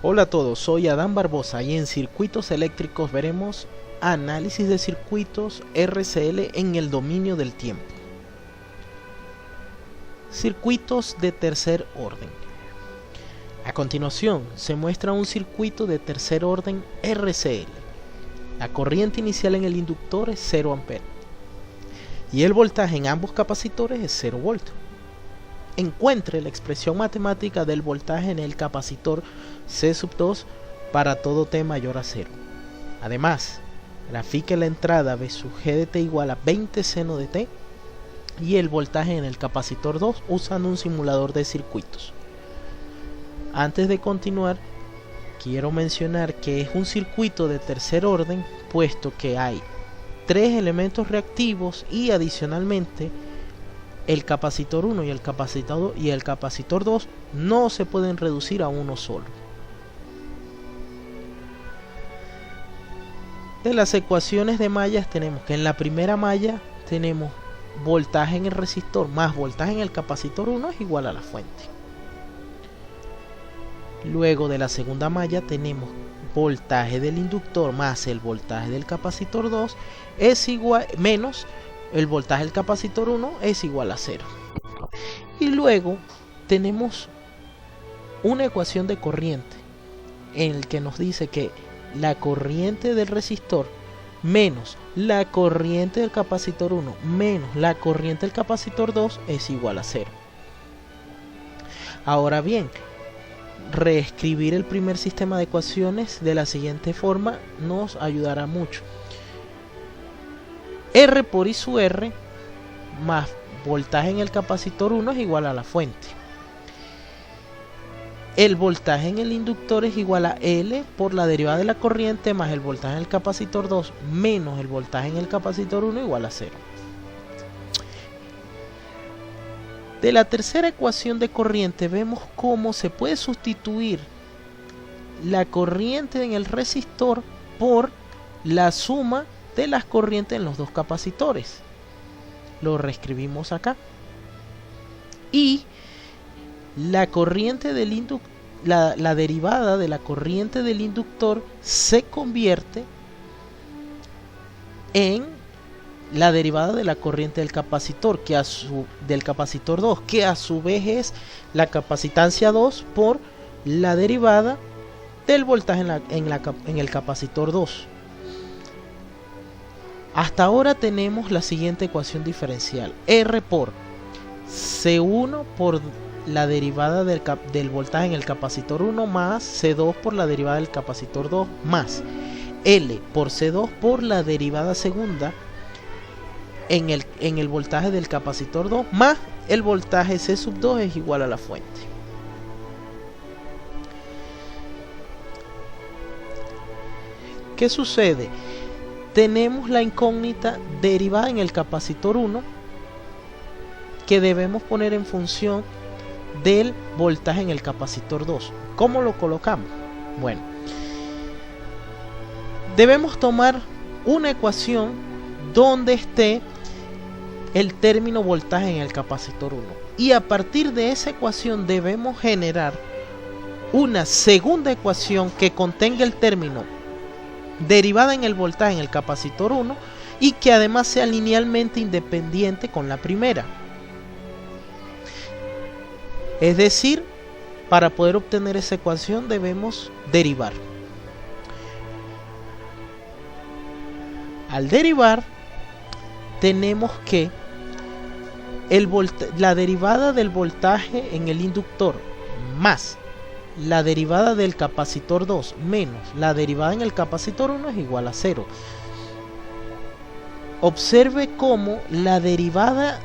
Hola a todos, soy Adán Barbosa y en Circuitos Eléctricos veremos análisis de circuitos RCL en el dominio del tiempo. Circuitos de tercer orden. A continuación se muestra un circuito de tercer orden RCL. La corriente inicial en el inductor es 0 A y el voltaje en ambos capacitores es 0 V. Encuentre la expresión matemática del voltaje en el capacitor C2 para todo t mayor a 0. Además, grafique la entrada V sub G de t igual a 20 seno de t y el voltaje en el capacitor 2 usando un simulador de circuitos. Antes de continuar, quiero mencionar que es un circuito de tercer orden, puesto que hay 3 elementos reactivos y adicionalmente el capacitor 1 y el capacitor 2 no se pueden reducir a uno solo. De las ecuaciones de mallas tenemos que en la primera malla tenemos voltaje en el resistor más voltaje en el capacitor 1 es igual a la fuente. Luego de la segunda malla tenemos voltaje del inductor más el voltaje del capacitor 2 es igual menos el voltaje del capacitor 1 es igual a 0. Y luego tenemos una ecuación de corriente en el que nos dice que la corriente del resistor menos la corriente del capacitor 1 menos la corriente del capacitor 2 es igual a 0. Ahora bien, reescribir el primer sistema de ecuaciones de la siguiente forma nos ayudará mucho. R por I sub R más voltaje en el capacitor 1 es igual a la fuente. El voltaje en el inductor es igual a L por la derivada de la corriente más el voltaje en el capacitor 2 menos el voltaje en el capacitor 1 igual a 0. De la tercera ecuación de corriente vemos cómo se puede sustituir la corriente en el resistor por la suma de las corrientes en los dos capacitores. Lo reescribimos acá. Y la corriente del inductor, la derivada de la corriente del inductor se convierte en la derivada de la corriente del capacitor, del capacitor 2, que a su vez es la capacitancia 2 por la derivada del voltaje en el capacitor 2. Hasta ahora tenemos la siguiente ecuación diferencial: R por C1 por la derivada del voltaje en el capacitor 1 más C2 por la derivada del capacitor 2 más L por C2 por la derivada segunda en el voltaje del capacitor 2 más el voltaje C sub 2 es igual a la fuente. ¿Qué sucede? Tenemos la incógnita derivada en el capacitor 1 que debemos poner en función del voltaje en el capacitor 2. ¿Cómo lo colocamos? Bueno, debemos tomar una ecuación donde esté el término voltaje en el capacitor 1 y a partir de esa ecuación debemos generar una segunda ecuación que contenga el término derivada en el voltaje en el capacitor 1 y que además sea linealmente independiente con la primera. Es decir, para poder obtener esa ecuación debemos derivar. Al derivar tenemos que la derivada del voltaje en el inductor más la derivada del capacitor 2 menos la derivada en el capacitor 1 es igual a 0. Observe cómo la derivada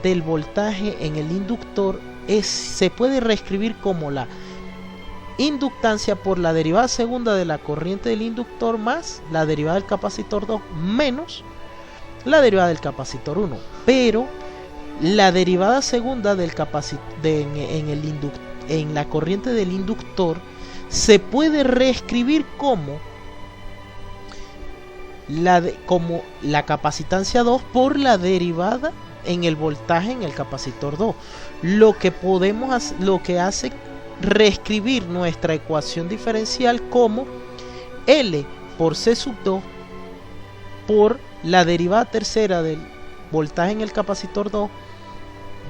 del voltaje en el inductor se puede reescribir como la inductancia por la derivada segunda de la corriente del inductor más la derivada del capacitor 2 menos la derivada del capacitor 1. Pero la derivada segunda del en la corriente del inductor se puede reescribir como la capacitancia 2 por la derivada en el voltaje en el capacitor 2, lo que hace reescribir nuestra ecuación diferencial como L por C sub 2 por la derivada tercera del voltaje en el capacitor 2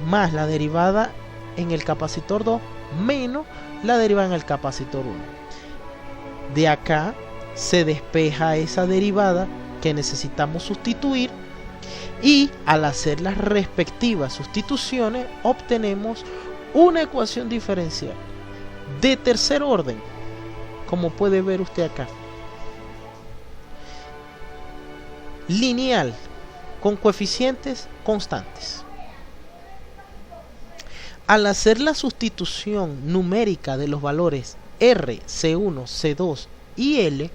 más la derivada en el capacitor 2 menos la derivada en el capacitor 1. De acá se despeja esa derivada que necesitamos sustituir y al hacer las respectivas sustituciones obtenemos una ecuación diferencial de tercer orden, como puede ver usted acá, lineal con coeficientes constantes. Al hacer la sustitución numérica de los valores R, C1, C2 y L,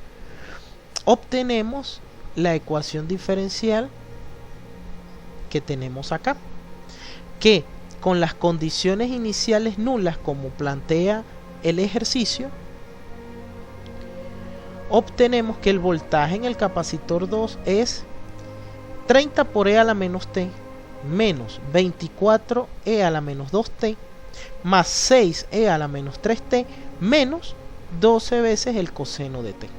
obtenemos la ecuación diferencial que tenemos acá, que con las condiciones iniciales nulas como plantea el ejercicio, obtenemos que el voltaje en el capacitor 2 es 30 por E a la menos T menos 24 E a la menos 2T más 6 E a la menos 3T menos 12 veces el coseno de T.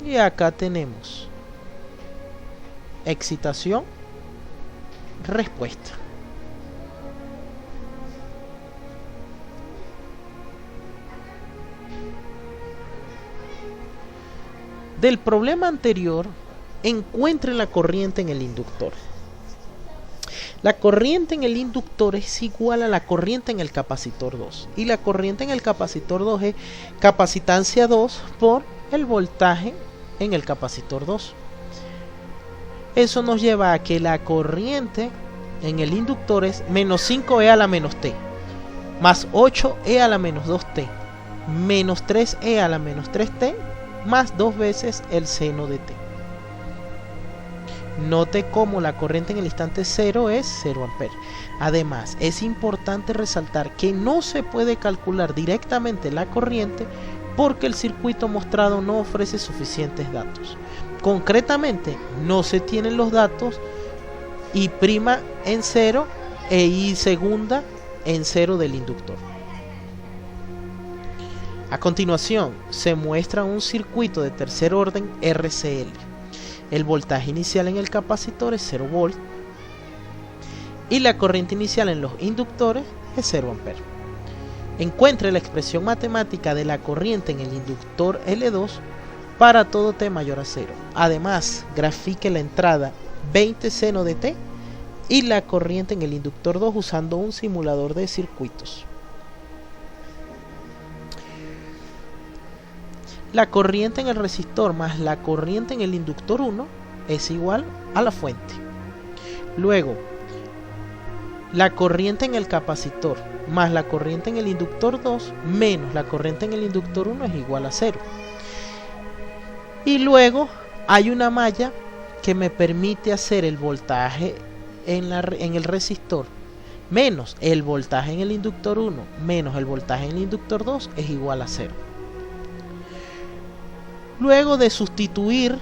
Y acá tenemos excitación, respuesta. Del problema anterior, encuentre la corriente en el inductor. La corriente en el inductor es igual a la corriente en el capacitor 2. Y la corriente en el capacitor 2 es capacitancia 2 por el voltaje en el capacitor 2. Eso nos lleva a que la corriente en el inductor es menos 5E a la menos T, más 8E a la menos 2T, menos 3E a la menos 3T, más 2 veces el seno de T. Note cómo la corriente en el instante 0 es 0 A. Además, es importante resaltar que no se puede calcular directamente la corriente porque el circuito mostrado no ofrece suficientes datos. Concretamente, no se tienen los datos I' en 0 e I segunda en 0 del inductor. A continuación, se muestra un circuito de tercer orden RCL. El voltaje inicial en el capacitor es 0 volt y la corriente inicial en los inductores es 0 ampere. Encuentre la expresión matemática de la corriente en el inductor L2 para todo T mayor a 0. Además, grafique la entrada 20 seno de T y la corriente en el inductor 2 usando un simulador de circuitos. La corriente en el resistor más la corriente en el inductor 1 es igual a la fuente. Luego, la corriente en el capacitor más la corriente en el inductor 2 menos la corriente en el inductor 1 es igual a 0. Y luego hay una malla que me permite hacer el voltaje en el resistor menos el voltaje en el inductor 1 menos el voltaje en el inductor 2 es igual a 0. Luego de sustituir,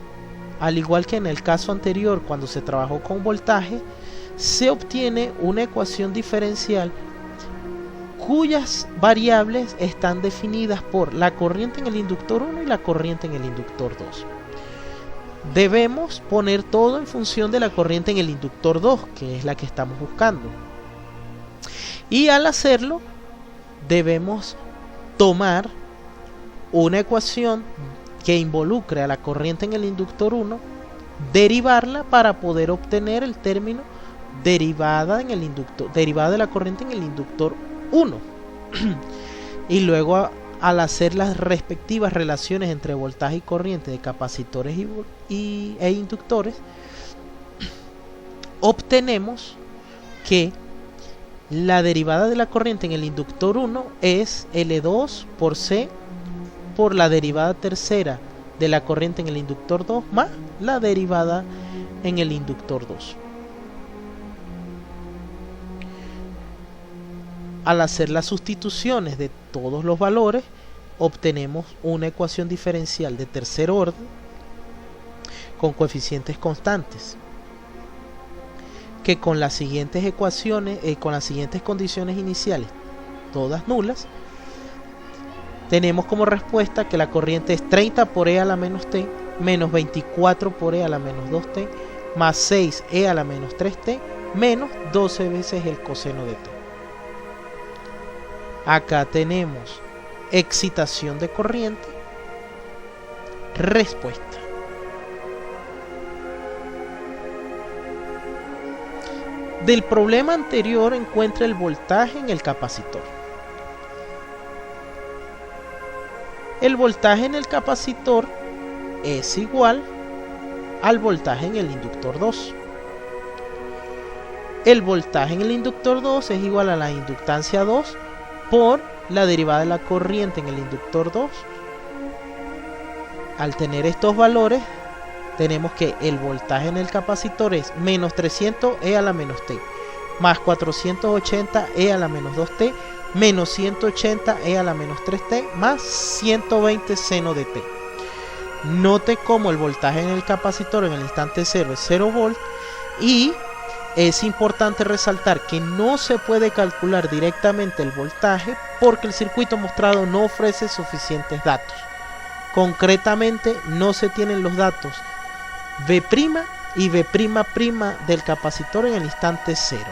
al igual que en el caso anterior cuando se trabajó con voltaje, se obtiene una ecuación diferencial cuyas variables están definidas por la corriente en el inductor 1 y la corriente en el inductor 2. Debemos poner todo en función de la corriente en el inductor 2, que es la que estamos buscando. Y al hacerlo, debemos tomar una ecuación que involucre a la corriente en el inductor 1, derivarla para poder obtener el término derivada de la corriente en el inductor 1. Y luego al hacer las respectivas relaciones entre voltaje y corriente de capacitores e inductores, obtenemos que la derivada de la corriente en el inductor 1 es L2 por C por la derivada tercera de la corriente en el inductor 2 más la derivada en el inductor 2. Al hacer las sustituciones de todos los valores, obtenemos una ecuación diferencial de tercer orden con coeficientes constantes, que con las siguientes ecuaciones, con las siguientes condiciones iniciales todas nulas. Tenemos como respuesta que la corriente es 30 por E a la menos t, menos 24 por E a la menos 2t, más 6 E a la menos 3t, menos 12 veces el coseno de t. Acá tenemos excitación de corriente, respuesta. Del problema anterior encuentra el voltaje en el capacitor. El voltaje en el capacitor es igual al voltaje en el inductor 2. El voltaje en el inductor 2 es igual a la inductancia 2 por la derivada de la corriente en el inductor 2. Al tener estos valores, tenemos que el voltaje en el capacitor es menos 300 E a la menos t, más 480 E a la menos 2t, menos 180 E a la menos 3t, más 120 seno de t. Note cómo el voltaje en el capacitor en el instante 0 es 0 volt, y es importante resaltar que no se puede calcular directamente el voltaje porque el circuito mostrado no ofrece suficientes datos. Concretamente, no se tienen los datos V' y V'' del capacitor en el instante 0.